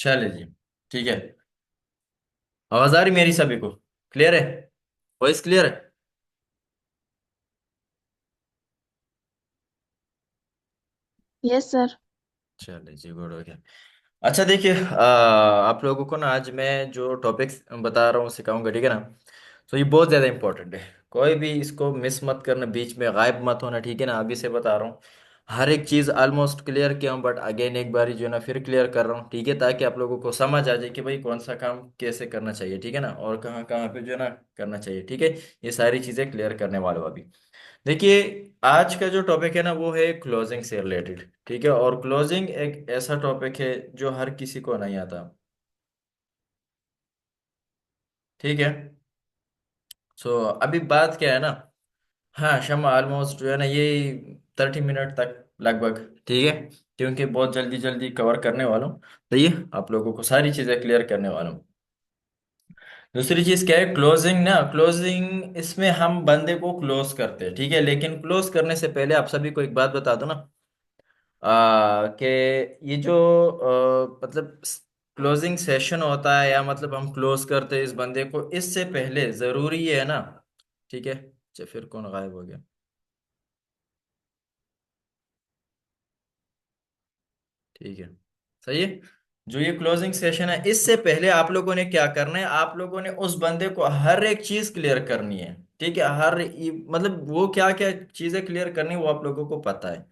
चले जी। ठीक है। आवाज आ रही मेरी सभी को? क्लियर है? वॉइस क्लियर है? Yes sir. चले जी, गुड हो गया। अच्छा देखिए, आप लोगों को ना आज मैं जो टॉपिक्स बता रहा हूँ सिखाऊंगा, ठीक है ना? तो ये बहुत ज़्यादा इंपॉर्टेंट है। कोई भी इसको मिस मत करना, बीच में गायब मत होना, ठीक है ना? अभी से बता रहा हूँ। हर एक चीज़ ऑलमोस्ट क्लियर किया हूँ, बट अगेन एक बारी जो है ना फिर क्लियर कर रहा हूँ, ठीक है? ताकि आप लोगों को समझ आ जाए कि भाई कौन सा काम कैसे करना चाहिए, ठीक है ना? और कहाँ कहाँ पे जो है ना करना चाहिए, ठीक है? ये सारी चीज़ें क्लियर करने वाले हो अभी। देखिए, आज का जो टॉपिक है ना वो है क्लोजिंग से रिलेटेड, ठीक है? और क्लोजिंग एक ऐसा टॉपिक है जो हर किसी को नहीं आता, ठीक है? सो अभी बात क्या है ना, हाँ क्षमा, ऑलमोस्ट जो है ना ये 30 मिनट तक लगभग, ठीक है? क्योंकि बहुत जल्दी जल्दी कवर करने वाला हूँ, तो ये आप लोगों को सारी चीज़ें क्लियर करने वाला हूँ। दूसरी चीज़ क्या है, क्लोजिंग ना, क्लोजिंग इसमें हम बंदे को क्लोज करते हैं, ठीक है? लेकिन क्लोज करने से पहले आप सभी को एक बात बता दो ना, कि ये जो मतलब क्लोजिंग सेशन होता है, या मतलब हम क्लोज करते हैं इस बंदे को, इससे पहले जरूरी है ना, ठीक है? अच्छा, फिर कौन गायब हो गया? ठीक है, सही है। जो ये क्लोजिंग सेशन है, इससे पहले आप लोगों ने क्या करना है, आप लोगों ने उस बंदे को हर एक चीज क्लियर करनी है, ठीक है? मतलब वो क्या क्या चीजें क्लियर करनी है वो आप लोगों को पता है,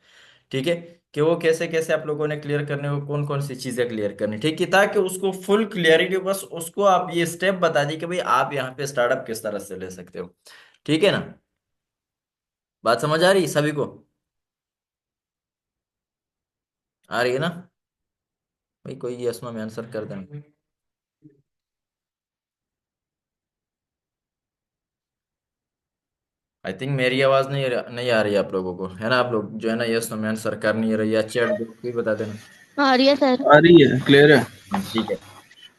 ठीक है? कि वो कैसे कैसे आप लोगों ने क्लियर करने को, कौन कौन सी चीजें क्लियर करनी, ठीक है? ताकि उसको फुल क्लियरिटी, बस उसको आप ये स्टेप बता दी कि भाई आप यहाँ पे स्टार्टअप किस तरह से ले सकते हो, ठीक है ना? बात समझ आ रही है सभी को? आ रही है ना? भाई कोई यस नो में आंसर कर देना। आई थिंक मेरी आवाज नहीं आ रही है आप लोगों को, है ना? आप लोग जो है ना यस नो में आंसर कर नहीं रही, या चैट बॉक्स भी बता देना। आ रही है सर। आ रही है, क्लियर है। ठीक है।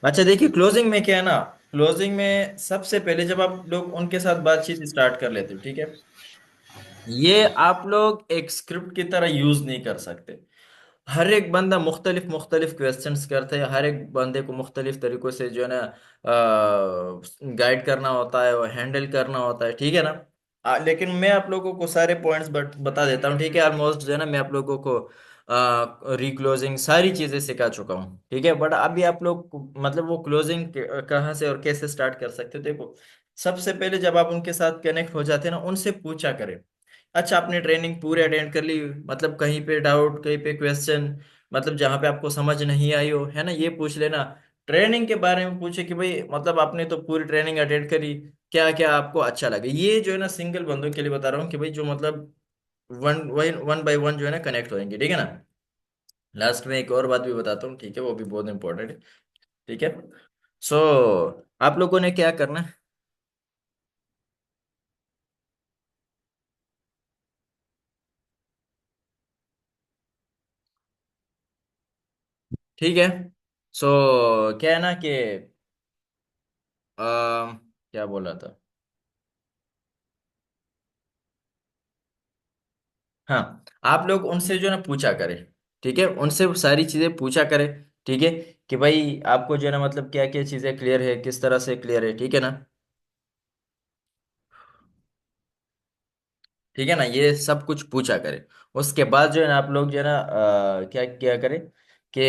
अच्छा देखिए, क्लोजिंग में क्या है ना, क्लोजिंग में सबसे पहले जब आप लोग उनके साथ बातचीत स्टार्ट कर लेते हो, ठीक है? ये आप लोग एक स्क्रिप्ट की तरह यूज नहीं कर सकते। हर एक बंदा मुख्तलिफ मुख्तलिफ क्वेश्चंस करता है, हर एक बंदे को मुख्तलिफ तरीकों से जो है ना गाइड करना होता है और हैंडल करना होता है, ठीक है ना? लेकिन मैं आप लोगों को सारे पॉइंट्स बता देता हूँ, ठीक है? ऑलमोस्ट जो है ना मैं आप लोगों को रिक्लोजिंग सारी चीजें सिखा चुका हूँ, ठीक है? बट अभी आप लोग मतलब वो क्लोजिंग कहाँ से और कैसे स्टार्ट कर सकते हो, देखो। सबसे पहले जब आप उनके साथ कनेक्ट हो जाते हैं ना, उनसे पूछा करें, अच्छा आपने ट्रेनिंग पूरी अटेंड कर ली, मतलब कहीं पे डाउट, कहीं पे क्वेश्चन, मतलब जहां पे आपको समझ नहीं आई हो, है ना, ये पूछ लेना। ट्रेनिंग के बारे में पूछे कि भाई मतलब आपने तो पूरी ट्रेनिंग अटेंड करी, क्या क्या आपको अच्छा लगे। ये जो है ना सिंगल बंदों के लिए बता रहा हूँ कि भाई जो मतलब one one one by one जो है ना कनेक्ट होंगे, ठीक है ना? लास्ट में एक और बात भी बताता हूँ, ठीक है? वो भी बहुत इंपॉर्टेंट है, ठीक है? सो आप लोगों ने क्या करना है, ठीक है? सो क्या है ना कि क्या बोल रहा था, हाँ, आप लोग उनसे जो है ना पूछा करें, ठीक है? उनसे वो सारी चीजें पूछा करें, ठीक है? कि भाई आपको जो है ना मतलब क्या क्या चीजें क्लियर है, किस तरह से क्लियर है, ठीक है ना? ठीक है ना, ये सब कुछ पूछा करें। उसके बाद जो है ना आप लोग जो है ना क्या क्या करें कि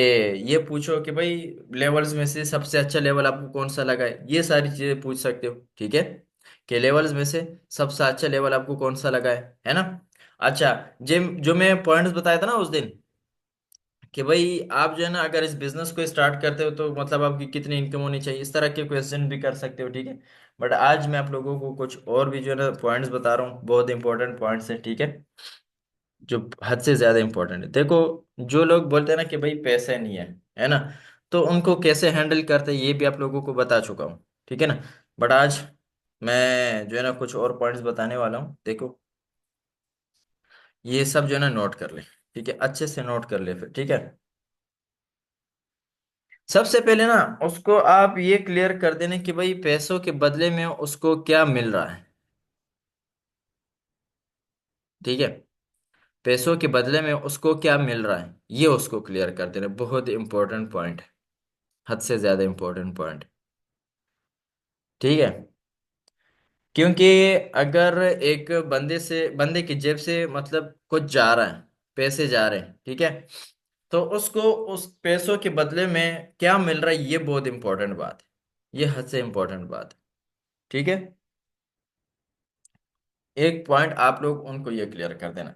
ये पूछो कि भाई लेवल्स में से सबसे अच्छा लेवल आपको कौन सा लगा है, ये सारी चीजें पूछ सकते हो, ठीक है? कि लेवल्स में से सबसे अच्छा लेवल आपको कौन सा लगा है ना? अच्छा, जिम जो मैं पॉइंट्स बताया था ना उस दिन, कि भाई आप जो है ना अगर इस बिजनेस को स्टार्ट करते हो तो मतलब आपकी कितनी इनकम होनी चाहिए, इस तरह के क्वेश्चन भी कर सकते हो, ठीक है? बट आज मैं आप लोगों को कुछ और भी जो है ना पॉइंट्स बता रहा हूँ, बहुत इंपॉर्टेंट पॉइंट्स हैं, ठीक है? जो हद से ज्यादा इंपॉर्टेंट है। देखो, जो लोग बोलते हैं ना कि भाई पैसे नहीं है ना, तो उनको कैसे हैंडल करते हैं ये भी आप लोगों को बता चुका हूँ, ठीक है ना? बट आज मैं जो है ना कुछ और पॉइंट्स बताने वाला हूँ, देखो। ये सब जो है ना नोट कर ले, ठीक है? अच्छे से नोट कर ले फिर, ठीक है? सबसे पहले ना उसको आप ये क्लियर कर देने कि भाई पैसों के बदले में उसको क्या मिल रहा है, ठीक है? पैसों के बदले में उसको क्या मिल रहा है, ये उसको क्लियर कर देना, बहुत इंपॉर्टेंट पॉइंट है, हद से ज्यादा इंपॉर्टेंट पॉइंट। ठीक है। क्योंकि अगर एक बंदे की जेब से मतलब कुछ जा रहा है, पैसे जा रहे हैं, ठीक है, तो उसको उस पैसों के बदले में क्या मिल रहा है, ये बहुत इंपॉर्टेंट बात है, ये हद से इंपॉर्टेंट बात है। ठीक है। एक पॉइंट आप लोग उनको ये क्लियर कर देना,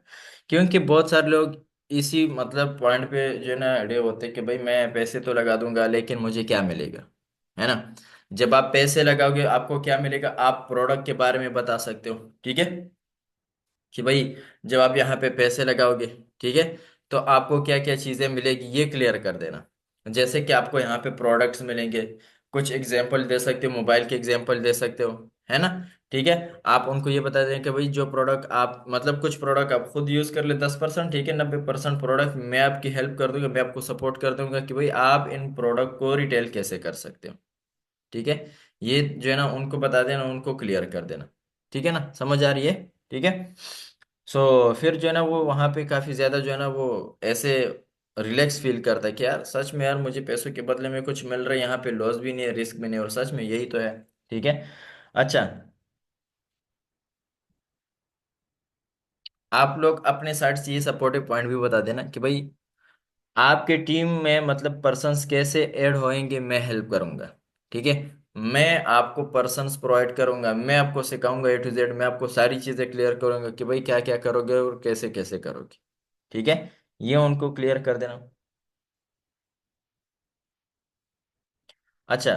क्योंकि बहुत सारे लोग इसी मतलब पॉइंट पे जो है ना अड़े होते हैं कि भाई मैं पैसे तो लगा दूंगा लेकिन मुझे क्या मिलेगा, है ना। जब आप पैसे लगाओगे आपको क्या मिलेगा, आप प्रोडक्ट के बारे में बता सकते हो। ठीक है, कि भाई जब आप यहाँ पे पैसे लगाओगे, ठीक है, तो आपको क्या क्या चीजें मिलेगी ये क्लियर कर देना। जैसे कि आपको यहाँ पे प्रोडक्ट्स मिलेंगे, कुछ एग्जांपल दे सकते हो, मोबाइल के एग्जांपल दे सकते हो, है ना। ठीक है, आप उनको ये बता दें कि भाई जो प्रोडक्ट आप मतलब कुछ प्रोडक्ट आप खुद यूज कर ले 10%, ठीक है, 90% प्रोडक्ट मैं आपकी हेल्प कर दूंगा, मैं आपको सपोर्ट कर दूंगा कि भाई आप इन प्रोडक्ट को रिटेल कैसे कर सकते हो। ठीक है, ये जो है ना उनको बता देना, उनको क्लियर कर देना। ठीक है ना, समझ आ रही है। ठीक है। सो फिर जो है ना वो वहां पे काफी ज्यादा जो है ना वो ऐसे रिलैक्स फील करता है कि यार सच में यार मुझे पैसों के बदले में कुछ मिल रहा है, यहाँ पे लॉस भी नहीं है, रिस्क भी नहीं है, और सच में यही तो है। ठीक है। अच्छा, आप लोग अपने साइड से ये सपोर्टिव पॉइंट भी बता देना कि भाई आपके टीम में मतलब पर्सन्स कैसे ऐड होएंगे, मैं हेल्प करूंगा। ठीक है, मैं आपको पर्सन्स प्रोवाइड करूंगा, मैं आपको सिखाऊंगा A to Z, मैं आपको सारी चीजें क्लियर करूंगा कि भाई क्या क्या करोगे और कैसे कैसे करोगे। ठीक है, ये उनको क्लियर कर देना। अच्छा,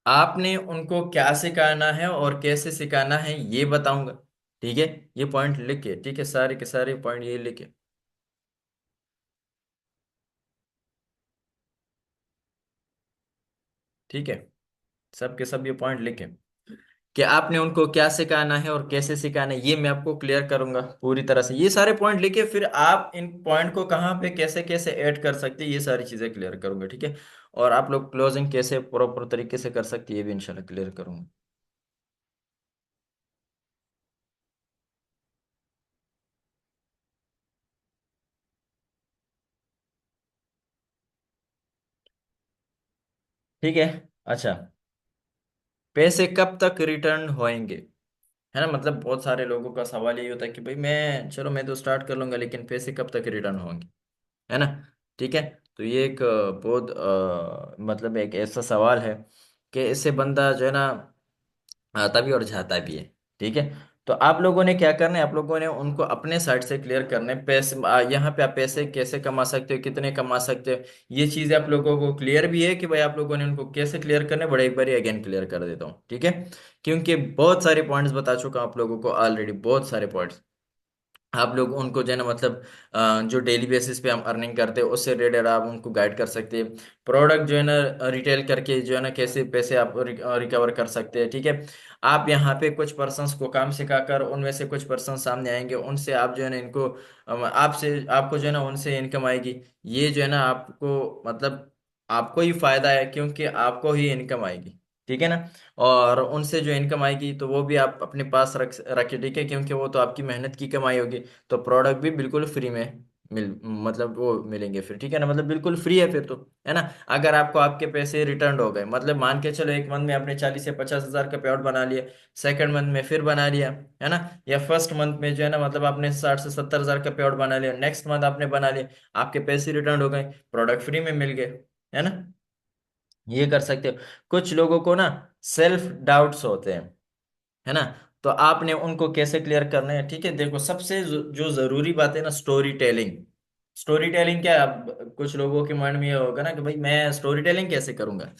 आपने उनको क्या सिखाना है और कैसे सिखाना है ये बताऊंगा। ठीक है, ये पॉइंट लिख के, ठीक है, सारे के सारे पॉइंट ये लिखे। ठीक है, सब के सब ये पॉइंट लिखे कि आपने उनको क्या सिखाना है और कैसे सिखाना है, ये मैं आपको क्लियर करूंगा पूरी तरह से। ये सारे पॉइंट लिखे, फिर आप इन पॉइंट को कहाँ पे कैसे कैसे ऐड कर सकते हैं ये सारी चीजें क्लियर करूंगा। ठीक है, और आप लोग क्लोजिंग कैसे प्रॉपर तरीके से कर सकते हैं ये भी इंशाल्लाह क्लियर करूंगा। ठीक है। अच्छा, पैसे कब तक रिटर्न होएंगे, है ना, मतलब बहुत सारे लोगों का सवाल यही होता है कि भाई मैं चलो मैं तो स्टार्ट कर लूंगा लेकिन पैसे कब तक रिटर्न होंगे, है ना। ठीक है, तो ये एक बहुत मतलब एक ऐसा सवाल है कि इससे बंदा जो है ना आता भी और जाता भी है। ठीक है, तो आप लोगों ने क्या करना है, आप लोगों ने उनको अपने साइड से क्लियर करने हैं। पैसे यहाँ पे आप पैसे कैसे कमा सकते हो, कितने कमा सकते हो, ये चीजें आप लोगों को क्लियर भी है कि भाई आप लोगों ने उनको कैसे क्लियर करने, बड़े एक बार अगेन क्लियर कर देता हूँ। ठीक है, क्योंकि बहुत सारे पॉइंट्स बता चुका हूँ आप लोगों को ऑलरेडी, बहुत सारे पॉइंट्स। आप लोग उनको जो है ना मतलब जो डेली बेसिस पे हम अर्निंग करते हैं उससे रिलेटेड आप उनको गाइड कर सकते हैं। प्रोडक्ट जो है ना रिटेल करके जो है ना कैसे पैसे आप रिकवर कर सकते हैं। ठीक है, आप यहाँ पे कुछ पर्सन्स को काम सिखाकर उनमें से कुछ पर्सन सामने आएंगे, उनसे आप जो है ना इनको आपसे आपको जो है ना उनसे इनकम आएगी। ये जो है ना आपको मतलब आपको ही फायदा है क्योंकि आपको ही इनकम आएगी। ठीक है ना, और उनसे जो इनकम आएगी तो वो भी आप अपने पास रखे। ठीक है, क्योंकि वो तो आपकी मेहनत की कमाई होगी, तो प्रोडक्ट भी बिल्कुल फ्री में मिल मतलब वो मिलेंगे फिर। ठीक है ना, मतलब बिल्कुल फ्री है फिर तो, है ना। अगर आपको आपके पैसे रिटर्न हो गए, मतलब मान के चलो एक मंथ में आपने 40 से 50 हज़ार का पे आउट बना लिया, सेकंड मंथ में फिर बना लिया, है ना, या फर्स्ट मंथ में जो है ना मतलब आपने 60 से 70 हज़ार का पे आउट बना लिया, नेक्स्ट मंथ आपने बना लिया, आपके पैसे रिटर्न हो गए, प्रोडक्ट फ्री में मिल गए, है ना। ये कर सकते हो। कुछ लोगों को ना सेल्फ डाउट्स होते हैं, है ना, तो आपने उनको कैसे क्लियर करना है। ठीक है, देखो सबसे जो जरूरी बात है ना, स्टोरी टेलिंग। स्टोरी टेलिंग क्या है, अब कुछ लोगों के माइंड में ये होगा ना कि भाई मैं स्टोरी टेलिंग कैसे करूंगा।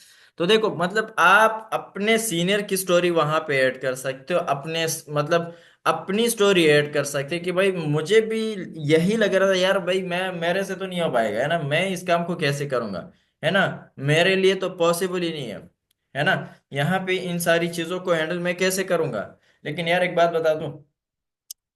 तो देखो मतलब आप अपने सीनियर की स्टोरी वहां पे ऐड कर सकते हो, अपने मतलब अपनी स्टोरी ऐड कर सकते हैं कि भाई मुझे भी यही लग रहा था यार, भाई मैं मेरे से तो नहीं हो पाएगा, है ना, मैं इस काम को कैसे करूंगा, है ना, मेरे लिए तो पॉसिबल ही नहीं है ना, यहाँ पे इन सारी चीजों को हैंडल मैं कैसे करूंगा। लेकिन यार एक बात बता दूं,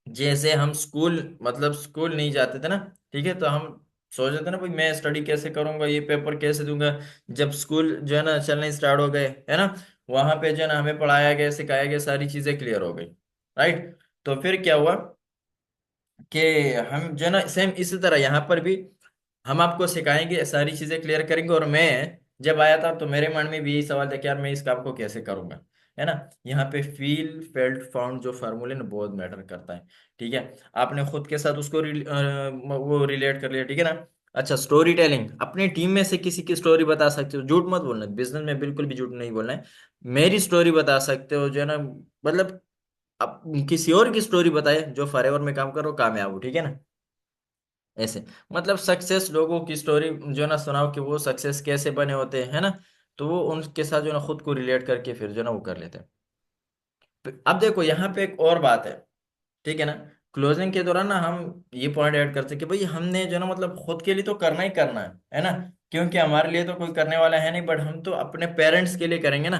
जैसे हम स्कूल मतलब स्कूल नहीं जाते थे ना, ठीक है, तो हम सोचते थे ना भाई मैं स्टडी कैसे करूंगा, ये पेपर कैसे दूंगा। जब स्कूल जो है ना चलने स्टार्ट हो गए, है ना, वहां पे जो है ना हमें पढ़ाया गया, सिखाया गया, सारी चीजें क्लियर हो गई। राइट, तो फिर क्या हुआ कि हम जो है ना सेम इसी तरह यहाँ पर भी हम आपको सिखाएंगे, सारी चीजें क्लियर करेंगे। और मैं जब आया था तो मेरे मन में भी यही सवाल था कि यार मैं इस काम को कैसे करूंगा, है ना। यहाँ पे फील फेल्ट फाउंड जो फार्मूले ना बहुत मैटर करता है। ठीक है, आपने खुद के साथ उसको वो रिलेट कर लिया, ठीक है ना। अच्छा, स्टोरी टेलिंग, अपनी टीम में से किसी की स्टोरी बता सकते हो, झूठ मत बोलना, बिजनेस में बिल्कुल भी झूठ नहीं बोलना है। मेरी स्टोरी बता सकते हो जो है ना, मतलब अब किसी और की स्टोरी बताए जो फॉरएवर में काम करो, कामयाब हो, ठीक है ना। ऐसे मतलब सक्सेस लोगों की स्टोरी जो है ना सुनाओ कि वो सक्सेस कैसे बने होते हैं, है ना। तो वो उनके साथ जो है ना खुद को रिलेट करके फिर जो है ना वो कर लेते हैं। अब देखो यहाँ पे एक और बात है, ठीक है ना। क्लोजिंग के दौरान ना हम ये पॉइंट ऐड करते हैं कि भाई हमने जो है ना मतलब खुद के लिए तो करना ही करना है ना। क्योंकि हमारे लिए तो कोई करने वाला है नहीं, बट हम तो अपने पेरेंट्स के लिए करेंगे ना।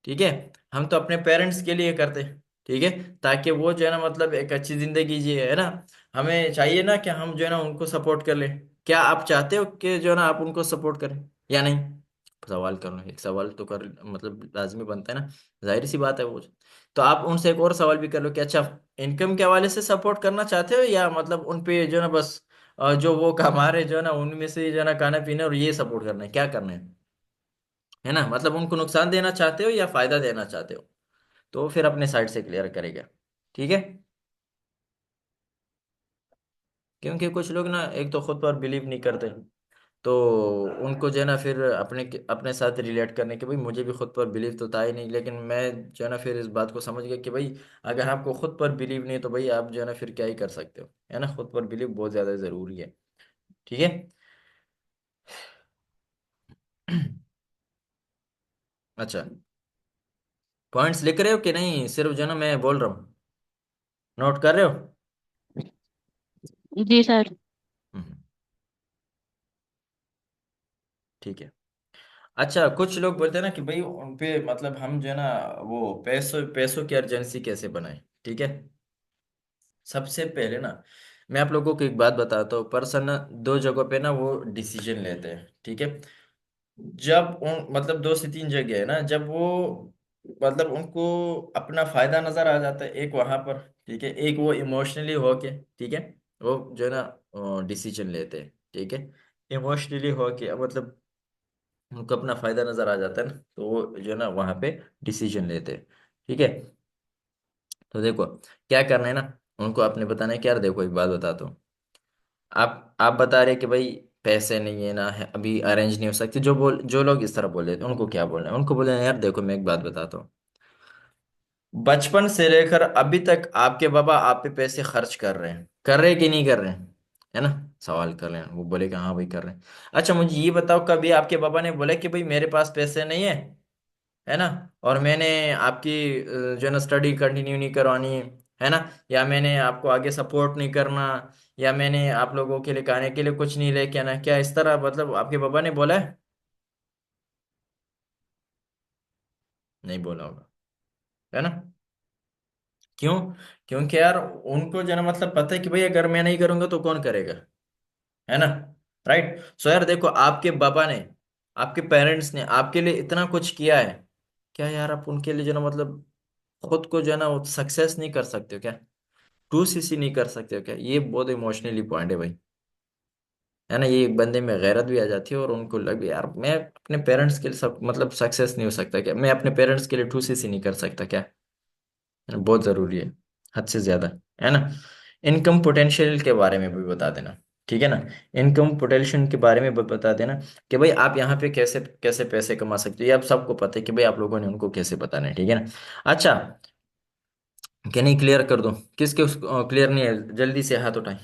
ठीक है, हम तो अपने पेरेंट्स के लिए करते हैं, ठीक है, ताकि वो जो है ना मतलब एक अच्छी जिंदगी जिए, है ना। हमें चाहिए ना कि हम जो है ना उनको सपोर्ट कर ले। क्या आप चाहते हो कि जो है ना आप उनको सपोर्ट करें या नहीं? सवाल कर लो, एक सवाल तो कर मतलब लाजमी बनता है ना, जाहिर सी बात है वो। तो आप उनसे एक और सवाल भी कर लो कि अच्छा, इनकम के हवाले से सपोर्ट करना चाहते हो या मतलब उन पे जो है ना बस जो वो कमा रहे जो है ना उनमें से जो है ना खाना पीना और ये सपोर्ट करना है, क्या करना है ना। मतलब उनको नुकसान देना चाहते हो या फायदा देना चाहते हो, तो फिर अपने साइड से क्लियर करेगा, ठीक है। क्योंकि कुछ लोग ना एक तो खुद पर बिलीव नहीं करते, तो उनको जो है ना फिर अपने अपने साथ रिलेट करने के भाई मुझे भी खुद पर बिलीव तो था ही नहीं, लेकिन मैं जो है ना फिर इस बात को समझ गया कि भाई अगर आपको खुद पर बिलीव नहीं तो भाई आप जो है ना फिर क्या ही कर सकते हो, है ना। खुद पर बिलीव बहुत ज्यादा जरूरी है, ठीक है। अच्छा, पॉइंट्स लिख रहे हो कि नहीं, सिर्फ जो है ना मैं बोल रहा हूँ, नोट कर रहे हो? जी सर। हम्म, ठीक है। अच्छा, कुछ लोग बोलते हैं ना कि भाई उनपे मतलब हम जो है ना वो पैसों पैसों की अर्जेंसी कैसे बनाए, ठीक है। सबसे पहले ना मैं आप लोगों को एक बात बताता हूँ, पर्सन ना दो जगहों पे ना वो डिसीजन लेते हैं, ठीक है। जब उन मतलब दो से तीन जगह है ना, जब वो मतलब उनको अपना फायदा नजर आ जाता है, एक वहां पर, ठीक है, एक वो इमोशनली होके, ठीक है, वो जो है ना डिसीजन लेते हैं, ठीक है। इमोशनली होके मतलब उनको अपना फायदा नजर आ जाता है ना, तो वो जो है ना वहां पे डिसीजन लेते हैं, ठीक है। तो देखो क्या करना है ना, उनको आपने बताना है कि यार देखो एक बात बताता हूँ, आप बता रहे कि भाई पैसे नहीं है ना, है अभी अरेंज नहीं हो सकती, जो लोग इस तरह बोल रहे थे उनको क्या बोलना है, उनको बोलना है यार देखो मैं एक बात बताता हूँ, बचपन से लेकर अभी तक आपके बाबा आप पे पैसे खर्च कर रहे हैं कि नहीं कर रहे हैं, है ना। सवाल कर रहे हैं, वो बोले कि हाँ भाई कर रहे हैं। अच्छा मुझे ये बताओ, कभी आपके बाबा ने बोला कि भाई मेरे पास पैसे नहीं है ना, और मैंने आपकी जो है ना स्टडी कंटिन्यू नहीं करवानी है ना, या मैंने आपको आगे सपोर्ट नहीं करना, या मैंने आप लोगों के लिए खाने के लिए कुछ नहीं लेके आना, क्या इस तरह मतलब आपके पापा ने बोला है? नहीं बोला होगा, है ना। क्यों? क्योंकि यार उनको जो है ना मतलब पता है कि भाई अगर मैं नहीं करूंगा तो कौन करेगा, है ना। राइट, सो यार देखो आपके बाबा ने, आपके पेरेंट्स ने आपके लिए इतना कुछ किया है, क्या यार आप उनके लिए जो है ना मतलब खुद को जो है ना वो सक्सेस नहीं कर सकते हो क्या? टू सीसी नहीं कर सकते हो क्या? ये बहुत इमोशनली पॉइंट है भाई, है ना। ये एक बंदे में गैरत भी आ जाती है और उनको लगे यार मैं अपने पेरेंट्स के लिए सब मतलब सक्सेस नहीं हो सकता क्या, मैं अपने पेरेंट्स के लिए टू सीसी नहीं कर सकता क्या? बहुत जरूरी है, हद से ज्यादा, है ना। इनकम पोटेंशियल के बारे में भी बता देना, ठीक है ना। इनकम पोटेंशियल के बारे में भी बता देना कि भाई आप यहाँ पे कैसे कैसे पैसे कमा सकते हो, ये आप सबको पता है कि भाई आप लोगों ने उनको कैसे बताना है, ठीक है ना। अच्छा, क्या नहीं क्लियर कर दूं? किसके क्लियर नहीं है, जल्दी से हाथ उठाएं।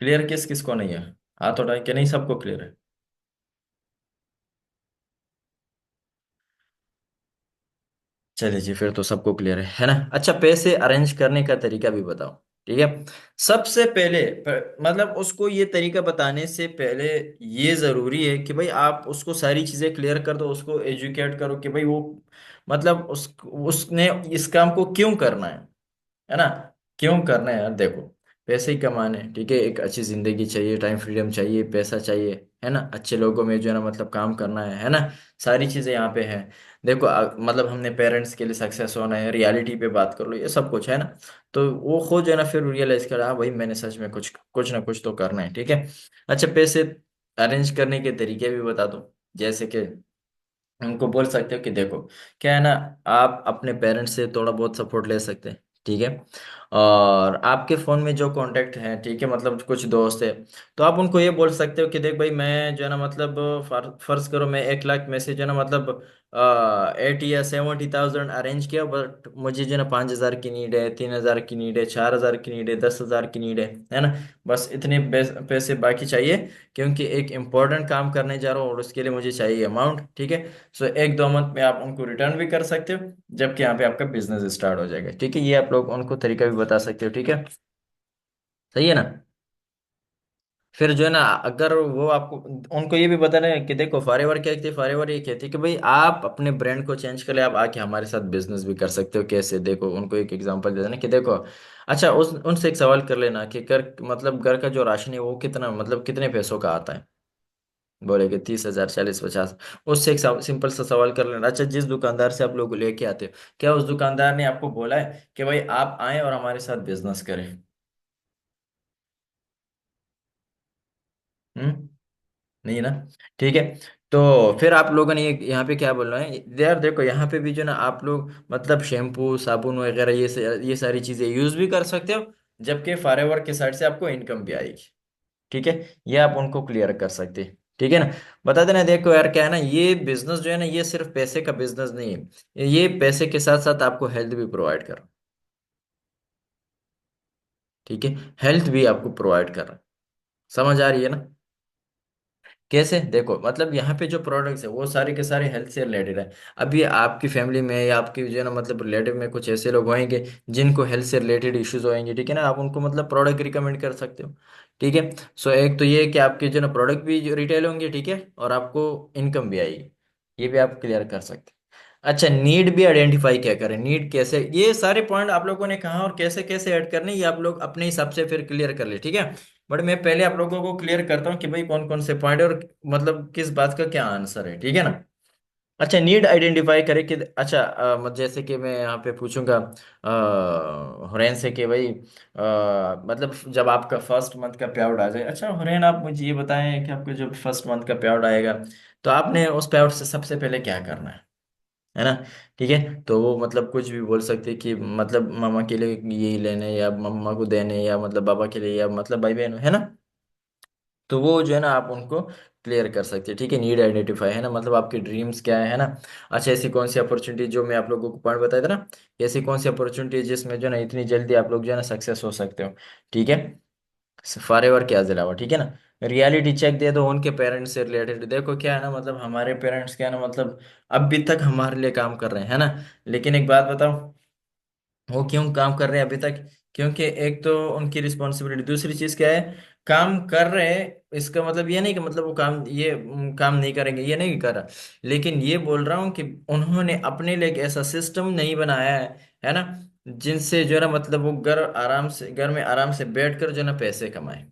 क्लियर किस किस को नहीं है? हाथ उठाएं कि नहीं, सबको क्लियर है? चलिए जी, फिर तो सबको क्लियर है ना। अच्छा, पैसे अरेंज करने का तरीका भी बताओ, ठीक है। सबसे पहले मतलब उसको ये तरीका बताने से पहले ये जरूरी है कि भाई आप उसको सारी चीजें क्लियर कर दो, उसको एजुकेट करो कि भाई वो मतलब उसने इस काम को क्यों करना है ना। क्यों करना है यार, देखो पैसे ही कमाने हैं, ठीक है, एक अच्छी जिंदगी चाहिए, टाइम फ्रीडम चाहिए, पैसा चाहिए, है ना, अच्छे लोगों में जो है ना मतलब काम करना है ना, सारी चीजें यहाँ पे है। देखो मतलब हमने पेरेंट्स के लिए सक्सेस होना है, रियलिटी पे बात कर लो, ये सब कुछ है ना। तो वो खुद जो है ना फिर रियलाइज करा, हाँ भाई मैंने सच में कुछ कुछ ना कुछ तो करना है, ठीक है। अच्छा, पैसे अरेंज करने के तरीके भी बता दो। जैसे कि उनको बोल सकते हो कि देखो, क्या है ना, आप अपने पेरेंट्स से थोड़ा बहुत सपोर्ट ले सकते हैं, ठीक है। और आपके फ़ोन में जो कांटेक्ट हैं, ठीक है, मतलब कुछ दोस्त है, तो आप उनको ये बोल सकते हो कि देख भाई, मैं जो है ना मतलब फर्ज करो मैं 1 लाख में से जो है ना मतलब 80 या 70,000 अरेंज किया, बट मुझे जो है ना 5,000 की नीड है, 3,000 की नीड है, 4,000 की नीड है, 10,000 की नीड है ना। बस इतने पैसे बाकी चाहिए, क्योंकि एक इम्पोर्टेंट काम करने जा रहा हूँ और उसके लिए मुझे चाहिए अमाउंट, ठीक है। सो 1-2 मंथ में आप उनको रिटर्न भी कर सकते हो, जबकि यहाँ पे आपका बिजनेस स्टार्ट हो जाएगा, ठीक है। ये आप लोग उनको तरीका भी बता सकते हो, ठीक है। सही है ना। फिर जो है ना, अगर वो आपको, उनको ये भी बताना है कि देखो, फॉरएवर क्या कहती है, फॉरएवर ये कहती है कि भाई आप अपने ब्रांड को चेंज कर ले, आप आके हमारे साथ बिजनेस भी कर सकते हो। कैसे, देखो उनको एक एग्जांपल दे देना कि देखो, अच्छा उस उनसे एक सवाल कर लेना कि घर मतलब घर का जो राशन है वो कितना मतलब कितने पैसों का आता है। बोलेगे 30,000, 40, 50। उससे एक सिंपल सा सवाल कर लेना, अच्छा जिस दुकानदार से आप लोग लेके आते हो, क्या उस दुकानदार ने आपको बोला है कि भाई आप आए और हमारे साथ बिजनेस करें? हम्म। नहीं ना। ठीक है। तो फिर आप लोगों ने यहाँ पे क्या बोलना है यार, देखो यहाँ पे भी जो ना आप लोग मतलब शैम्पू साबुन वगैरह ये सारी चीजें यूज भी कर सकते हो, जबकि फॉरएवर के साइड से आपको इनकम भी आएगी, ठीक है। ये आप उनको क्लियर कर सकते हैं, ठीक है ना। बता देना, देखो यार क्या है ना, ये बिजनेस जो है ना ये सिर्फ पैसे का बिजनेस नहीं है, ये पैसे के साथ साथ आपको हेल्थ भी प्रोवाइड कर रहा है, ठीक है। हेल्थ भी आपको प्रोवाइड कर रहा है। समझ आ रही है ना। कैसे, देखो मतलब यहाँ पे जो प्रोडक्ट्स है वो सारे के सारे हेल्थ से रिलेटेड है। अभी आपकी फैमिली में या आपकी जो है ना मतलब रिलेटिव में कुछ ऐसे लोग होंगे जिनको हेल्थ से रिलेटेड इश्यूज होंगे, ठीक है ना, आप उनको मतलब प्रोडक्ट रिकमेंड कर सकते हो, ठीक है। सो एक तो ये है कि आपके जो ना प्रोडक्ट भी रिटेल होंगे, ठीक है, और आपको इनकम भी आएगी, ये भी आप क्लियर कर सकते हैं। अच्छा, नीड भी आइडेंटिफाई क्या करें, नीड कैसे, ये सारे पॉइंट आप लोगों ने कहा और कैसे कैसे ऐड करने, ये आप लोग अपने हिसाब से फिर क्लियर कर ले, ठीक है। बट मैं पहले आप लोगों को क्लियर करता हूँ कि भाई कौन कौन से पॉइंट और मतलब किस बात का क्या आंसर है, ठीक है ना। अच्छा, नीड आइडेंटिफाई करे कि अच्छा जैसे कि मैं यहाँ पे पूछूंगा हुरैन से कि भाई मतलब जब आपका फर्स्ट मंथ का पे आउट आ जाए, अच्छा हुरैन आप मुझे ये बताएं कि आपका जब फर्स्ट मंथ का पे आउट आएगा, तो आपने उस पे आउट से सबसे पहले क्या करना है ना। ठीक है, तो वो मतलब कुछ भी बोल सकते हैं कि मतलब मामा के लिए यही लेने, या मम्मा को देने, या मतलब बाबा के लिए, या मतलब भाई बहन, है ना। तो वो जो है ना आप उनको क्लियर कर सकते हैं, ठीक है। नीड आइडेंटिफाई है ना, मतलब आपके ड्रीम्स क्या है ना। अच्छा, ऐसी कौन सी अपॉर्चुनिटी, जो मैं आप लोगों को पॉइंट बताया था ना, ऐसी कौन सी अपॉर्चुनिटी जिसमें जो है ना इतनी जल्दी आप लोग जो है ना सक्सेस हो सकते हो, ठीक है। फॉरएवर के अलावा, ठीक है ना। रियलिटी चेक दे दो उनके पेरेंट्स से रिलेटेड, देखो क्या है ना मतलब हमारे पेरेंट्स क्या है ना मतलब अभी तक हमारे लिए काम कर रहे हैं, है ना। लेकिन एक बात बताओ, वो क्यों काम कर रहे हैं अभी तक? क्योंकि एक तो उनकी रिस्पॉन्सिबिलिटी, दूसरी चीज क्या है, काम कर रहे हैं इसका मतलब ये नहीं कि मतलब वो काम ये काम नहीं करेंगे, ये नहीं कर रहा। लेकिन ये बोल रहा हूँ कि उन्होंने अपने लिए एक ऐसा सिस्टम नहीं बनाया है ना, जिनसे जो है ना मतलब वो घर में आराम से बैठ कर जो है ना पैसे कमाए,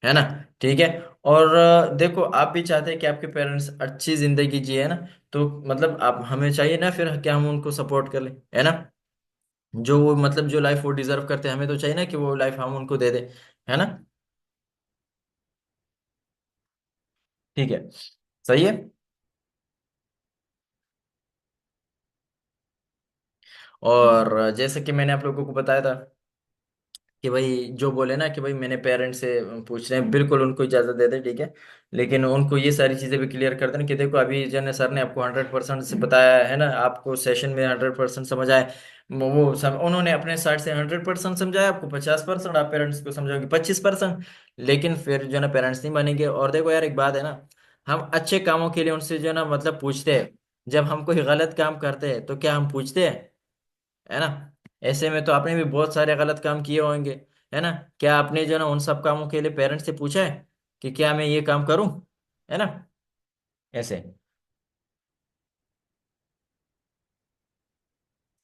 है ना, ठीक है। और देखो आप भी चाहते हैं कि आपके पेरेंट्स अच्छी जिंदगी जिए, है ना। तो मतलब आप, हमें चाहिए ना फिर क्या हम उनको सपोर्ट कर ले, है ना। जो वो मतलब जो लाइफ वो डिजर्व करते हैं, हमें तो चाहिए ना कि वो लाइफ हम उनको दे दे, है ना। ठीक है। सही है। और जैसे कि मैंने आप लोगों को बताया था कि भाई जो बोले ना कि भाई मैंने पेरेंट्स से पूछ रहे हैं, बिल्कुल उनको इजाजत दे दे, ठीक है। लेकिन उनको ये सारी चीजें भी क्लियर कर देना कि देखो, अभी जन सर ने आपको 100% से बताया है ना, आपको सेशन में 100% समझ आए, उन्होंने अपने साइड से 100% समझाया आपको, 50% आप पेरेंट्स को समझाओगे, 25%। लेकिन फिर जो है ना पेरेंट्स नहीं मानेंगे। और देखो यार एक बात है ना, हम अच्छे कामों के लिए उनसे जो है ना मतलब पूछते हैं, जब हम कोई गलत काम करते हैं तो क्या हम पूछते हैं? है ना। ऐसे में तो आपने भी बहुत सारे गलत काम किए होंगे, है ना। क्या आपने जो ना उन सब कामों के लिए पेरेंट्स से पूछा है कि क्या मैं ये काम करूं, है ना, ऐसे।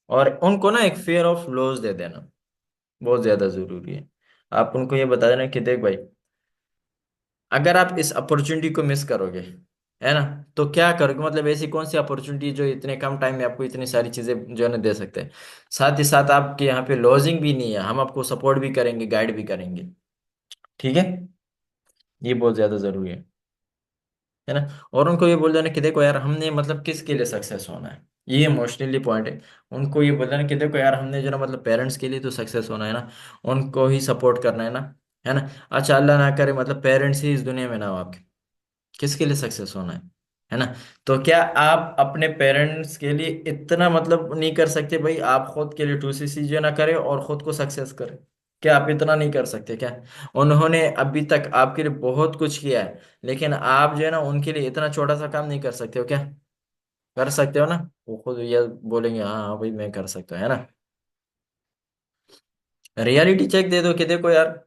और उनको ना एक फेयर ऑफ लॉस दे देना, बहुत ज्यादा जरूरी है। आप उनको ये बता देना कि देख भाई, अगर आप इस अपॉर्चुनिटी को मिस करोगे, है ना, तो क्या करोगे? मतलब ऐसी कौन सी अपॉर्चुनिटी जो इतने कम टाइम में आपको इतनी सारी चीजें जो है ना दे सकते हैं। साथ ही साथ आपके यहाँ पे लॉजिंग भी नहीं है, हम आपको सपोर्ट भी करेंगे, गाइड भी करेंगे। ठीक है, ये बहुत ज्यादा जरूरी है ना। और उनको ये बोल देना कि देखो यार, हमने मतलब किसके लिए सक्सेस होना है, ये इमोशनली पॉइंट है। उनको ये बोल देना कि देखो यार, हमने जो ना मतलब पेरेंट्स के लिए तो सक्सेस होना है ना, उनको ही सपोर्ट करना है ना। अच्छा, अल्लाह ना करे मतलब पेरेंट्स ही इस दुनिया में ना हो आपके, किसके लिए सक्सेस होना है ना। तो क्या आप अपने पेरेंट्स के लिए इतना मतलब नहीं कर सकते भाई, आप खुद के लिए 2cc जो ना करें और खुद को सक्सेस करें? क्या आप इतना नहीं कर सकते क्या? उन्होंने अभी तक आपके लिए बहुत कुछ किया है, लेकिन आप जो है ना उनके लिए इतना छोटा सा काम नहीं कर सकते हो क्या? कर सकते हो ना। वो खुद ये बोलेंगे, हाँ हाँ भाई मैं कर सकता हूँ, है ना। रियलिटी चेक दे दो कि देखो यार,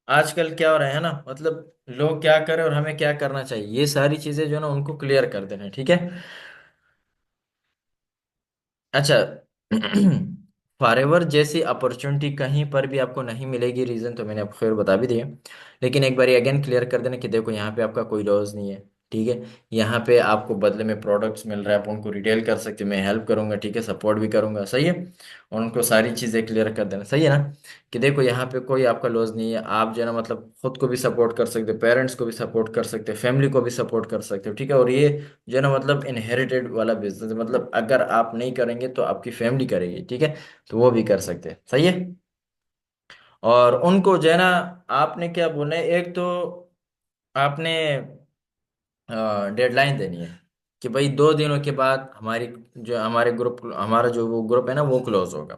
आजकल क्या हो रहा है ना, मतलब लोग क्या करें और हमें क्या करना चाहिए, ये सारी चीजें जो है ना उनको क्लियर कर देना है, ठीक है। अच्छा, फॉरएवर जैसी अपॉर्चुनिटी कहीं पर भी आपको नहीं मिलेगी, रीजन तो मैंने आपको खैर बता भी दिया। लेकिन एक बार अगेन क्लियर कर देना कि देखो यहाँ पे आपका कोई लॉस नहीं है, ठीक है। यहाँ पे आपको बदले में प्रोडक्ट्स मिल रहा है, आप उनको रिटेल कर सकते हो, मैं हेल्प करूंगा, ठीक है, सपोर्ट भी करूंगा, सही है। और उनको सारी चीजें क्लियर कर देना, सही है ना। कि देखो यहाँ पे कोई आपका लॉस नहीं है, आप जो है ना मतलब खुद को भी सपोर्ट कर सकते हो, पेरेंट्स को भी सपोर्ट कर सकते हो, फैमिली को भी सपोर्ट कर सकते हो, ठीक है। और ये जो है ना मतलब इनहेरिटेड वाला बिजनेस, मतलब अगर आप नहीं करेंगे तो आपकी फैमिली करेगी, ठीक है। तो वो भी कर सकते हैं, सही है। और उनको जो है ना, आपने क्या बोलना है, एक तो आपने डेडलाइन देनी है कि भाई 2 दिनों के बाद हमारी जो हमारे ग्रुप हमारा जो वो ग्रुप है ना वो क्लोज होगा,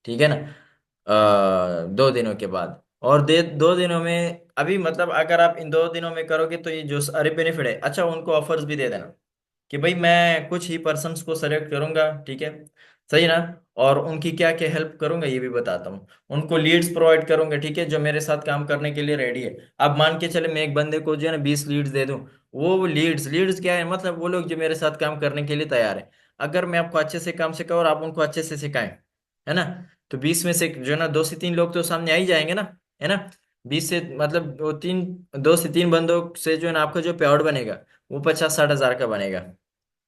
ठीक है ना। 2 दिनों के बाद, और 2 दिनों में अभी मतलब अगर आप इन 2 दिनों में करोगे तो ये जो अरे बेनिफिट है, अच्छा उनको ऑफर्स भी दे देना कि भाई मैं कुछ ही पर्सन्स को सेलेक्ट करूंगा, ठीक है, सही ना। और उनकी क्या क्या हेल्प करूंगा ये भी बताता हूँ। उनको लीड्स प्रोवाइड करूंगा, ठीक है, जो मेरे साथ काम करने के लिए रेडी है। अब मान के चले मैं एक बंदे को जो है ना 20 लीड्स दे दूं, वो लीड्स लीड्स क्या है, मतलब वो लोग जो मेरे साथ काम करने के लिए तैयार है। अगर मैं आपको अच्छे से काम सिखाऊं और आप उनको अच्छे से सिखाएं, है ना, तो 20 में से जो है ना 2 से 3 लोग तो सामने आ ही जाएंगे ना, है ना। 20 से मतलब 2 से 3 बंदों से जो है ना आपका जो पेआउट बनेगा वो 50-60 हजार का बनेगा,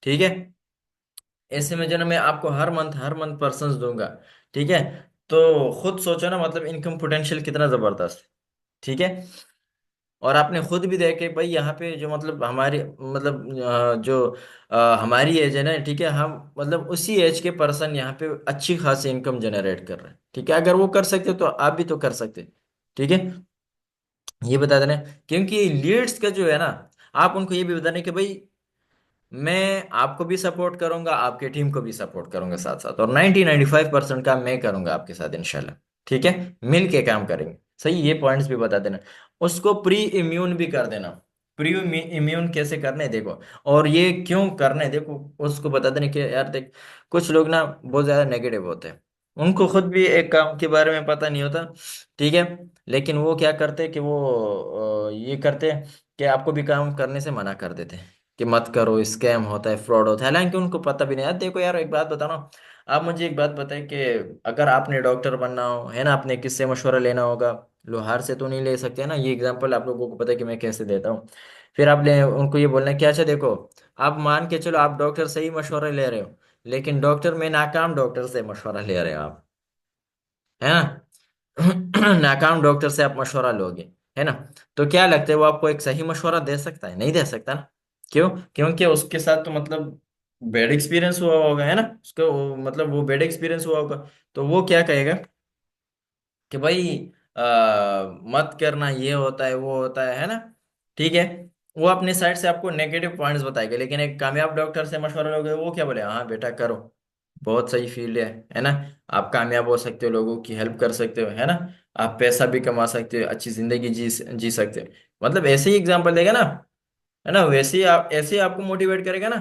ठीक है। ऐसे में जो ना मैं आपको हर मंथ पर्सन्स दूंगा, ठीक है। तो खुद सोचो ना मतलब इनकम पोटेंशियल कितना जबरदस्त है, ठीक है। और आपने खुद भी देखे भाई यहाँ पे जो मतलब हमारी मतलब जो हमारी एज है ना, ठीक है, हम मतलब उसी एज के पर्सन यहाँ पे अच्छी खासी इनकम जनरेट कर रहे हैं, ठीक है। अगर वो कर सकते तो आप भी तो कर सकते, ठीक है। ये बता देना, क्योंकि लीड्स का जो है ना, आप उनको ये भी बता दें कि भाई मैं आपको भी सपोर्ट करूंगा, आपके टीम को भी सपोर्ट करूंगा साथ साथ, और 90-95% काम मैं करूंगा आपके साथ इंशाल्लाह, ठीक है। मिल के काम करेंगे, सही, ये पॉइंट्स भी बता देना। उसको प्री इम्यून भी कर देना। प्री इम्यून कैसे करने हैं, देखो, और ये क्यों करने हैं, देखो, उसको बता देना कि यार देख, कुछ लोग ना बहुत ज्यादा नेगेटिव होते हैं, उनको खुद भी एक काम के बारे में पता नहीं होता, ठीक है। लेकिन वो क्या करते हैं कि वो ये करते हैं कि आपको भी काम करने से मना कर देते हैं कि मत करो, स्कैम होता है, फ्रॉड होता है, हालांकि उनको पता भी नहीं। यार देखो यार, एक बात बताना, आप मुझे एक बात बताएं कि अगर आपने डॉक्टर बनना हो, है ना, आपने किससे मशवरा लेना होगा, लोहार से तो नहीं ले सकते ना। ये एग्जांपल आप लोगों को पता है कि मैं कैसे देता हूँ। फिर आपने उनको ये बोलना है कि अच्छा देखो, आप मान के चलो आप डॉक्टर से ही मशवरा ले रहे हो, लेकिन डॉक्टर में नाकाम डॉक्टर से मशवरा ले रहे हो आप, है ना। नाकाम डॉक्टर से आप मशवरा लोगे, है ना, तो क्या लगता है वो आपको एक सही मशवरा दे सकता है? नहीं दे सकता ना। क्यों? क्योंकि उसके साथ तो मतलब बैड एक्सपीरियंस हुआ होगा, है ना, उसका मतलब वो बैड एक्सपीरियंस हुआ होगा। तो वो क्या कहेगा कि भाई मत करना, ये होता है वो होता है ना, ठीक है। वो अपने साइड से आपको नेगेटिव पॉइंट्स बताएगा, लेकिन एक कामयाब डॉक्टर से मशवरा लोगे वो क्या बोले, हाँ बेटा करो, बहुत सही फील्ड है ना। आप कामयाब हो सकते हो, लोगों की हेल्प कर सकते हो, है ना। आप पैसा भी कमा सकते हो, अच्छी जिंदगी जी जी सकते हो, मतलब ऐसे ही एग्जाम्पल देगा ना, है ना, वैसे ही आप ऐसे ही आपको मोटिवेट करेगा ना,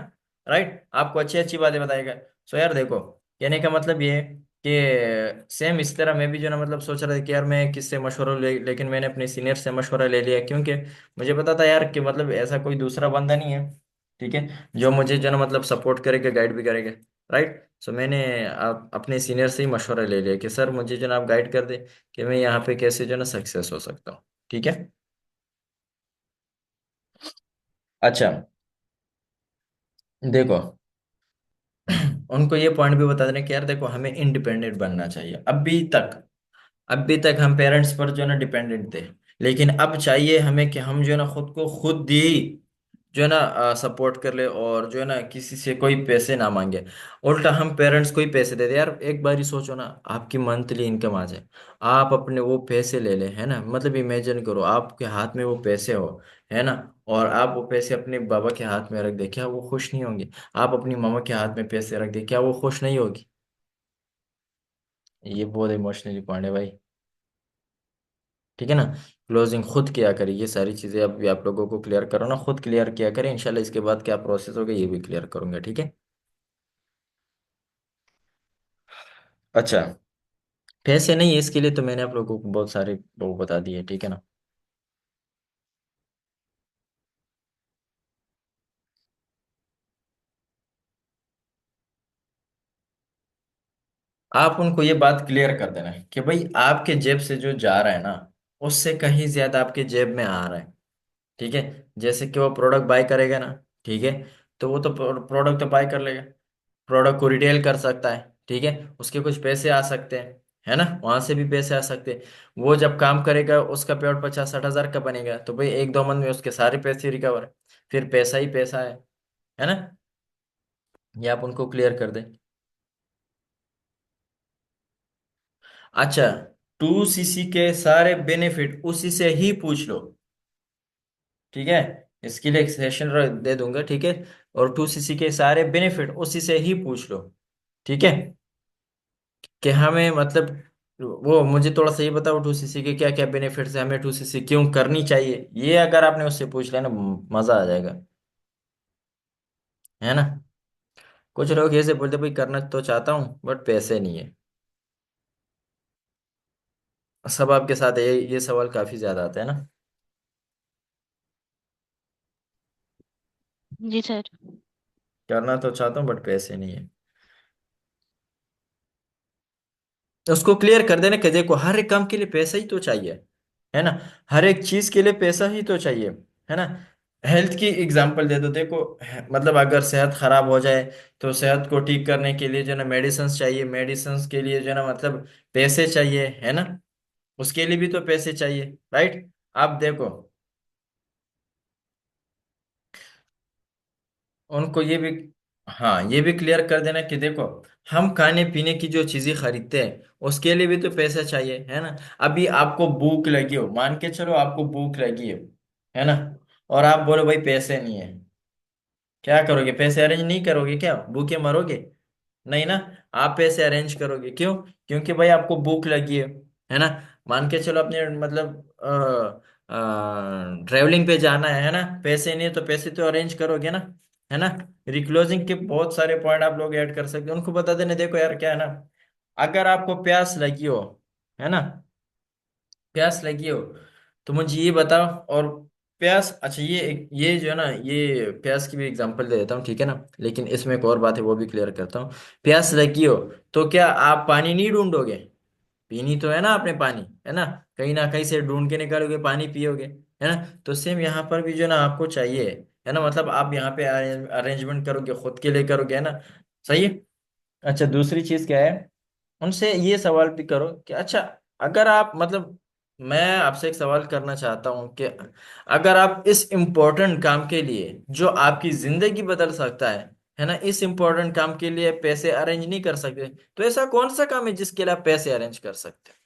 राइट, आपको अच्छी अच्छी बातें बताएगा। सो यार देखो, कहने का मतलब ये है कि सेम इस तरह मैं भी जो ना मतलब सोच रहा था कि यार मैं किससे मशवरा लेकिन मैंने अपने सीनियर से मशवरा ले लिया, क्योंकि मुझे पता था यार कि मतलब ऐसा कोई दूसरा बंदा नहीं है, ठीक है, जो मुझे जो ना मतलब सपोर्ट करेगा, गाइड भी करेगा, राइट। सो मैंने अपने सीनियर से ही मशवरा ले लिया कि सर मुझे जो ना आप गाइड कर दे कि मैं यहाँ पे कैसे जो ना सक्सेस हो सकता हूँ, ठीक है। अच्छा देखो, उनको ये पॉइंट भी बता देना कि यार देखो, हमें इंडिपेंडेंट बनना चाहिए। अभी तक हम पेरेंट्स पर जो है ना डिपेंडेंट थे, लेकिन अब चाहिए हमें कि हम जो है ना खुद को खुद ही जो है ना सपोर्ट कर ले, और जो है ना किसी से कोई पैसे ना मांगे। उल्टा हम पेरेंट्स को ही पैसे दे दे। यार एक बार ही सोचो ना, आपकी मंथली इनकम आ जाए, आप अपने वो पैसे ले ले, है ना, मतलब इमेजिन करो आपके हाथ में वो पैसे हो, है ना, और आप वो पैसे अपने बाबा के हाथ में रख दे, क्या वो खुश नहीं होंगे? आप अपनी मामा के हाथ में पैसे रख दे, क्या वो खुश नहीं होगी? ये बहुत इमोशनली पॉइंट है भाई। ठीक है ना। क्लोजिंग खुद किया करिए, ये सारी चीजें अभी आप लोगों को क्लियर करो ना, खुद क्लियर किया करें, इंशाल्लाह इसके बाद क्या प्रोसेस होगा ये भी क्लियर करूंगा, ठीक है। अच्छा, पैसे नहीं है इसके लिए तो मैंने आप लोगों को बहुत सारे वो बता दिए, ठीक है ना। आप उनको ये बात क्लियर कर देना कि भाई आपके जेब से जो जा रहा है ना, उससे कहीं ज्यादा आपके जेब में आ रहा है। ठीक है। जैसे कि वो प्रोडक्ट बाय करेगा ना, ठीक है, तो वो तो प्रोडक्ट तो बाय कर लेगा, प्रोडक्ट को रिटेल कर सकता है, ठीक है, उसके कुछ पैसे आ सकते हैं, है ना, वहां से भी पैसे आ सकते हैं। वो जब काम करेगा उसका पेआउट 50-60 हजार का बनेगा, तो भाई 1-2 मंथ में उसके सारे पैसे रिकवर, फिर पैसा ही पैसा है ना। ये आप उनको क्लियर कर दें। अच्छा, 2cc के सारे बेनिफिट उसी से ही पूछ लो, ठीक है, इसके लिए एक सेशन दे दूंगा, ठीक है, और 2cc के सारे बेनिफिट उसी से ही पूछ लो, ठीक है, कि हमें मतलब वो मुझे थोड़ा सा ये बताओ 2cc के क्या क्या बेनिफिट्स है, हमें 2cc क्यों करनी चाहिए, ये अगर आपने उससे पूछ लिया ना, मजा आ जाएगा, है ना। कुछ लोग ऐसे बोलते भाई करना तो चाहता हूँ बट पैसे नहीं है। सब आपके साथ ये सवाल काफी ज्यादा आता है ना। जी सर। करना तो चाहता हूँ बट पैसे नहीं है। उसको क्लियर कर देना कि देखो, हर एक काम के लिए पैसा ही तो चाहिए, है ना, हर एक चीज के लिए पैसा ही तो चाहिए, है ना। हेल्थ की एग्जांपल दे दो, देखो मतलब अगर सेहत खराब हो जाए तो सेहत को ठीक करने के लिए जो है ना मेडिसिन चाहिए, मेडिसिन के लिए जो है ना मतलब पैसे चाहिए, है ना, उसके लिए भी तो पैसे चाहिए, राइट। आप देखो, उनको ये भी, हाँ ये भी क्लियर कर देना कि देखो, हम खाने पीने की जो चीजें खरीदते हैं उसके लिए भी तो पैसा चाहिए, है ना। अभी आपको भूख लगी हो, मान के चलो आपको भूख लगी है ना, और आप बोलो भाई पैसे नहीं है, क्या करोगे? पैसे अरेंज नहीं करोगे क्या? भूखे मरोगे? नहीं ना। आप पैसे अरेंज करोगे, क्यों? क्योंकि भाई आपको भूख लगी है ना। मान के चलो अपने मतलब ट्रेवलिंग पे जाना है ना, पैसे नहीं है तो पैसे तो अरेंज करोगे ना, है ना। रिक्लोजिंग के बहुत सारे पॉइंट आप लोग ऐड कर सकते हो, उनको बता देने, देखो यार क्या है ना, अगर आपको प्यास लगी हो, है ना, प्यास लगी हो तो मुझे ये बताओ। और प्यास, अच्छा ये जो है ना, ये प्यास की भी एग्जांपल दे देता हूँ, ठीक है ना, लेकिन इसमें एक और बात है वो भी क्लियर करता हूँ। प्यास लगी हो तो क्या आप पानी नहीं ढूंढोगे? पीनी तो है ना आपने पानी, है ना कहीं से ढूंढ के निकालोगे, पानी पियोगे, है ना। तो सेम यहाँ पर भी जो है ना आपको चाहिए, है ना, मतलब आप यहाँ पे अरेंजमेंट करोगे, खुद के लिए करोगे, है ना। सही है। अच्छा दूसरी चीज क्या है, उनसे ये सवाल भी करो कि अच्छा, अगर आप मतलब, मैं आपसे एक सवाल करना चाहता हूँ कि अगर आप इस इम्पोर्टेंट काम के लिए जो आपकी जिंदगी बदल सकता है ना, इस इम्पोर्टेंट काम के लिए पैसे अरेंज नहीं कर सकते, तो ऐसा कौन सा काम है जिसके लिए आप पैसे अरेंज कर सकते हैं,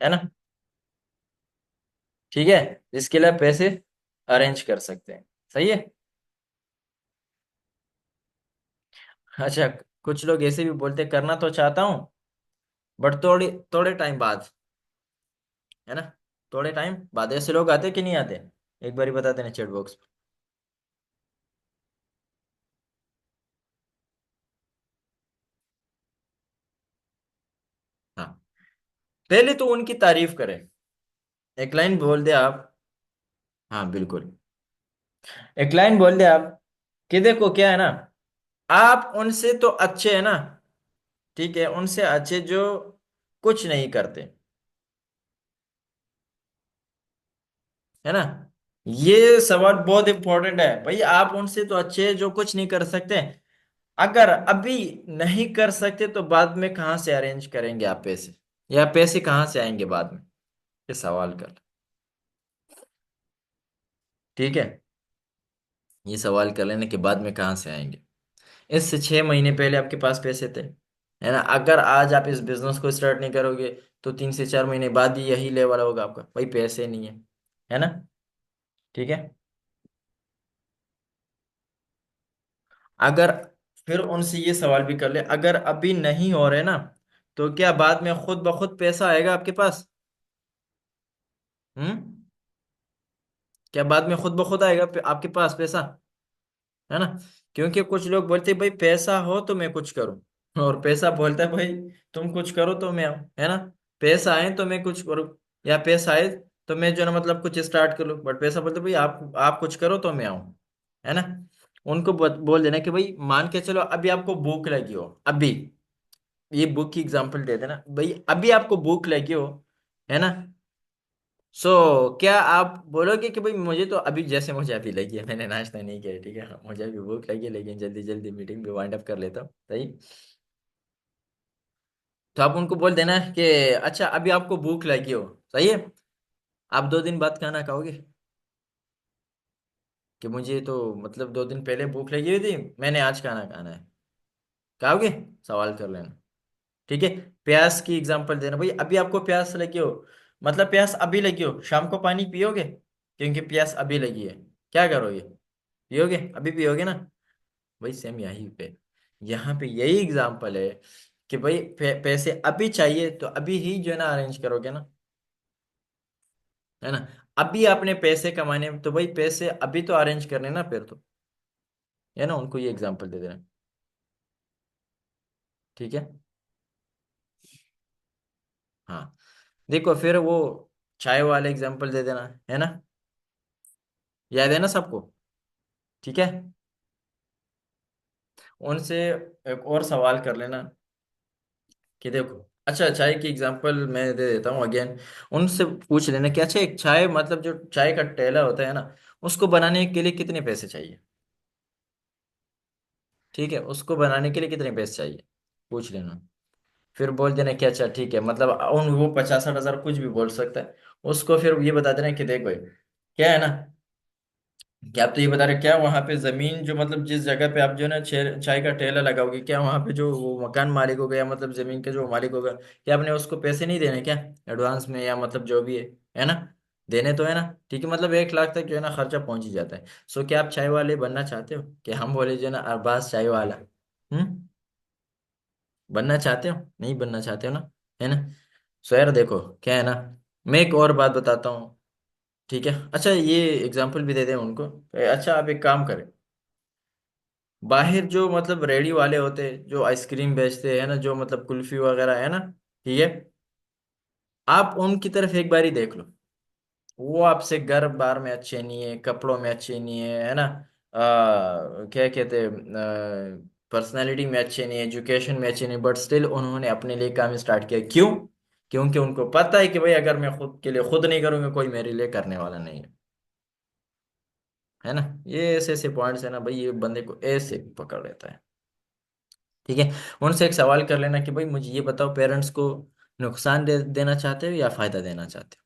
है ना, ठीक है, जिसके लिए आप पैसे अरेंज कर सकते हैं। सही है। अच्छा, कुछ लोग ऐसे भी बोलते करना तो चाहता हूँ बट थोड़ी थोड़े टाइम बाद, है ना, थोड़े टाइम बाद, ऐसे लोग आते कि नहीं आते? एक बार ही बता देना चैट बॉक्स पे। हाँ, पहले तो उनकी तारीफ करें, एक लाइन बोल दे आप। हाँ बिल्कुल, एक लाइन बोल दे आप कि देखो क्या है ना, आप उनसे तो अच्छे है ना, ठीक है, उनसे अच्छे जो कुछ नहीं करते, है ना, ये सवाल बहुत इंपॉर्टेंट है भाई। आप उनसे तो अच्छे हैं जो कुछ नहीं कर सकते। अगर अभी नहीं कर सकते तो बाद में कहाँ से अरेंज करेंगे आप पैसे, या पैसे कहाँ से आएंगे बाद में? ये सवाल कर। ठीक है, ये सवाल कर लेने के बाद में कहाँ से आएंगे। इससे 6 महीने पहले आपके पास पैसे थे, है ना? अगर आज आप इस बिजनेस को स्टार्ट नहीं करोगे तो 3 से 4 महीने बाद ही यही लेवल होगा आपका, भाई पैसे नहीं है ना? ठीक है। अगर फिर उनसे ये सवाल भी कर ले, अगर अभी नहीं हो रहे ना, तो क्या बाद में खुद ब खुद पैसा आएगा आपके पास? हम्म? क्या बाद में खुद ब खुद आएगा आपके पास पैसा, है ना? क्योंकि कुछ लोग बोलते हैं भाई पैसा हो तो मैं कुछ करूं, और पैसा बोलता है भाई तुम कुछ करो तो मैं आऊं, है ना? पैसा आए तो मैं कुछ करूं, या पैसा आए तो मैं जो ना मतलब कुछ स्टार्ट कर लूं, बट पैसा बोलते भाई आप कुछ करो तो मैं आऊं, है ना? उनको बोल देना कि भाई मान के चलो अभी आपको भूख लगी हो, अभी ये भूख की एग्जांपल दे देना भाई, अभी आपको भूख लगी हो, है ना? सो क्या आप बोलोगे कि भाई मुझे तो अभी, जैसे मुझे अभी लगी है, मैंने नाश्ता नहीं किया है, ठीक है, हाँ, मुझे अभी भूख लगी है, लेकिन जल्दी जल्दी मीटिंग भी वाइंड अप कर लेता हूँ, सही? तो आप उनको बोल देना कि अच्छा अभी आपको भूख लगी हो, सही है, आप 2 दिन बाद खाना खाओगे? कि मुझे तो मतलब 2 दिन पहले भूख लगी हुई थी, मैंने आज खाना खाना है, खाओगे? सवाल कर लेना। ठीक है। प्यास की एग्जांपल देना, भाई अभी आपको प्यास लगी हो, मतलब प्यास अभी लगी हो, शाम को पानी पियोगे? क्योंकि प्यास अभी लगी है, क्या करोगे? पियोगे, अभी पियोगे ना? भाई सेम यही पे, यहाँ पे यही एग्जांपल है कि भाई पैसे अभी चाहिए तो अभी ही जो है ना अरेंज करोगे ना, है ना? अभी आपने पैसे कमाने तो भाई पैसे अभी तो अरेंज करने ना फिर तो, है ना? उनको ये एग्जांपल दे देना। ठीक है। हाँ, देखो फिर वो चाय वाले एग्जांपल दे देना, है ना? याद है ना सबको? ठीक है। उनसे एक और सवाल कर लेना कि देखो, अच्छा चाय की एग्जांपल मैं दे देता हूँ अगेन। उनसे पूछ लेना कि अच्छा एक चाय मतलब जो चाय का ठेला होता है ना, उसको बनाने के लिए कितने पैसे चाहिए? ठीक है, उसको बनाने के लिए कितने पैसे चाहिए, पूछ लेना। फिर बोल देना कि अच्छा ठीक है, मतलब उन वो 50-60 हजार कुछ भी बोल सकता है। उसको फिर ये बता देना कि देख भाई, क्या है ना, क्या आप तो ये बता रहे क्या वहां पे जमीन जो मतलब जिस जगह पे आप जो है ना चाय का ठेला लगाओगे, क्या वहां पे जो वो मकान मालिक होगा या मतलब जमीन के जो मालिक होगा, क्या आपने उसको पैसे नहीं देने क्या, एडवांस में या मतलब जो भी है ना? देने तो है ना? ठीक है, मतलब 1 लाख तक जो है ना खर्चा पहुंच ही जाता है। सो क्या आप चाय वाले बनना चाहते हो कि हम बोले जो है ना अरबाज चाय वाला? हम्म? बनना चाहते हो, नहीं बनना चाहते हो ना, है ना? सो यार देखो, क्या है ना, मैं एक और बात बताता हूँ। ठीक है, अच्छा ये एग्जाम्पल भी दे दें उनको। अच्छा आप एक काम करें, बाहर जो मतलब रेडी वाले होते हैं जो आइसक्रीम बेचते हैं ना, जो मतलब कुल्फी वगैरह है ना, ठीक है, आप उनकी तरफ एक बार ही देख लो। वो आपसे घर बार में अच्छे नहीं है, कपड़ों में अच्छे नहीं है ना? क्या कहते हैं, पर्सनालिटी में अच्छे नहीं है, एजुकेशन में अच्छे नहीं, बट स्टिल उन्होंने अपने लिए काम स्टार्ट किया, क्यों? क्योंकि उनको पता है कि भाई अगर मैं खुद के लिए खुद नहीं करूंगा, कोई मेरे लिए करने वाला नहीं है ना? ये ऐसे ऐसे पॉइंट्स है ना भाई, ये बंदे को ऐसे पकड़ लेता है। ठीक है। उनसे एक सवाल कर लेना कि भाई मुझे ये बताओ, पेरेंट्स को नुकसान देना चाहते हो या फायदा देना चाहते हो?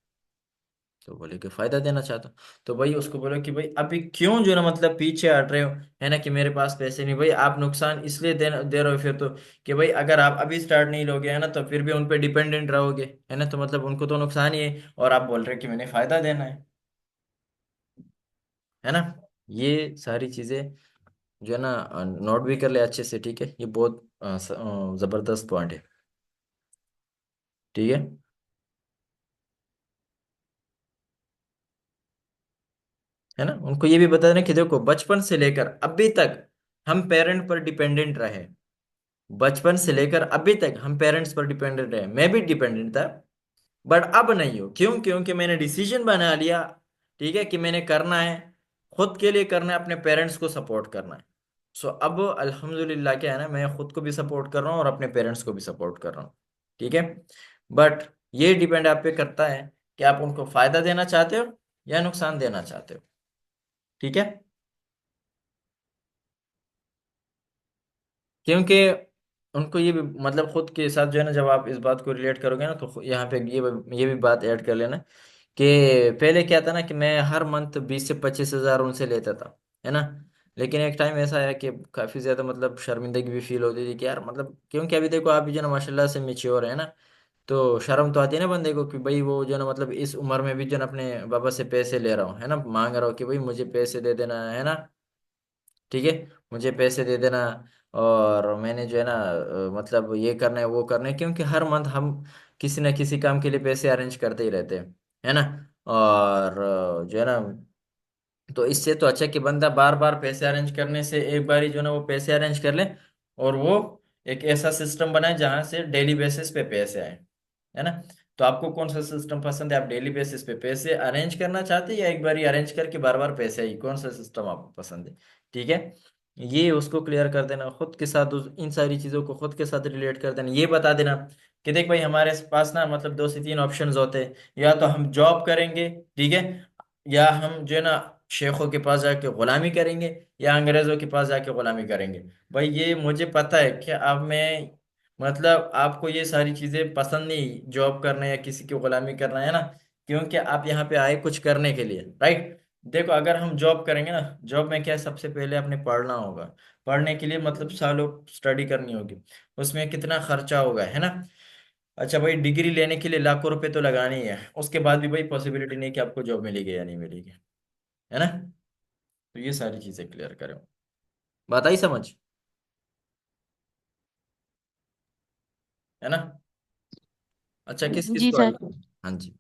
तो बोले कि फायदा देना चाहता हूँ। तो भाई उसको बोलो कि भाई अभी क्यों जो है ना मतलब पीछे हट रहे हो, है ना, कि मेरे पास पैसे नहीं, भाई आप नुकसान इसलिए दे रहे हो फिर तो, कि भाई अगर आप अभी स्टार्ट नहीं लोगे, है ना, तो फिर भी उन पे डिपेंडेंट रहोगे, है ना, तो मतलब उनको तो नुकसान ही है, और आप बोल रहे हो कि मैंने फायदा देना है ना? ये सारी चीजें जो है ना नोट भी कर ले अच्छे से, ठीक है? ये बहुत जबरदस्त पॉइंट है। ठीक है। है ना, उनको ये भी बता देना कि देखो बचपन से लेकर अभी तक हम पेरेंट पर डिपेंडेंट रहे, बचपन से लेकर अभी तक हम पेरेंट्स पर डिपेंडेंट रहे, मैं भी डिपेंडेंट था, बट अब नहीं हो, क्यों? क्योंकि मैंने डिसीजन बना लिया, ठीक है, कि मैंने करना है, खुद के लिए करना है, अपने पेरेंट्स को सपोर्ट करना है। सो अब अल्हम्दुलिल्लाह क्या है ना, मैं खुद को भी सपोर्ट कर रहा हूँ और अपने पेरेंट्स को भी सपोर्ट कर रहा हूँ। ठीक है। बट ये डिपेंड आप पे करता है कि आप उनको फायदा देना चाहते हो या नुकसान देना चाहते हो। ठीक है। क्योंकि उनको ये भी मतलब खुद के साथ जो है ना, जब आप इस बात को रिलेट करोगे ना, तो यहाँ पे ये भी बात ऐड कर लेना कि पहले क्या था ना कि मैं हर मंथ 20 से 25 हज़ार उनसे लेता था, है ना। लेकिन एक टाइम ऐसा आया कि काफी ज्यादा मतलब शर्मिंदगी भी फील होती थी कि यार मतलब, क्योंकि अभी देखो आप भी जो ना माशाल्लाह से मेच्योर है ना, तो शर्म तो आती है ना बंदे को कि भाई वो जो ना मतलब इस उम्र में भी जो ना अपने बाबा से पैसे ले रहा हूँ, है ना, मांग रहा हूँ कि भाई मुझे पैसे दे देना, है ना। ठीक है, मुझे पैसे दे देना। और मैंने जो है ना मतलब ये करना है वो करना है, क्योंकि हर मंथ हम किसी ना किसी काम के लिए पैसे अरेंज करते ही रहते हैं, है ना। और जो है ना, तो इससे तो अच्छा कि बंदा बार बार पैसे अरेंज करने से एक बार ही जो है ना वो पैसे अरेंज कर ले, और वो एक ऐसा सिस्टम बनाए जहां से डेली बेसिस पे पैसे आए, है ना। तो आपको कौन सा सिस्टम पसंद है? आप डेली बेसिस पे पैसे अरेंज करना चाहते हैं या एक बार ही अरेंज करके बार बार पैसे आई, कौन सा सिस्टम आपको पसंद है? ठीक है, ये उसको क्लियर कर देना खुद के साथ, इन सारी चीजों को खुद के साथ रिलेट कर देना, ये बता देना कि देख भाई हमारे पास ना मतलब 2 से 3 ऑप्शंस होते हैं, या तो हम जॉब करेंगे, ठीक है, या हम जो है ना शेखों के पास जाके गुलामी करेंगे, या अंग्रेजों के पास जाके गुलामी करेंगे। भाई ये मुझे पता है कि अब मैं मतलब आपको ये सारी चीजें पसंद नहीं, जॉब करना या किसी की गुलामी करना, है ना, क्योंकि आप यहाँ पे आए कुछ करने के लिए, राइट। देखो अगर हम जॉब करेंगे ना, जॉब में क्या है, सबसे पहले अपने पढ़ना होगा, पढ़ने के लिए मतलब सालों स्टडी करनी होगी, उसमें कितना खर्चा होगा, है ना। अच्छा भाई डिग्री लेने के लिए लाखों रुपए तो लगानी ही है, उसके बाद भी भाई पॉसिबिलिटी नहीं कि आपको जॉब मिलेगी या नहीं मिलेगी, है ना। तो ये सारी चीजें क्लियर करें, बात आई समझ, है ना। अच्छा किस किस जी को आई? सर। हाँ जी।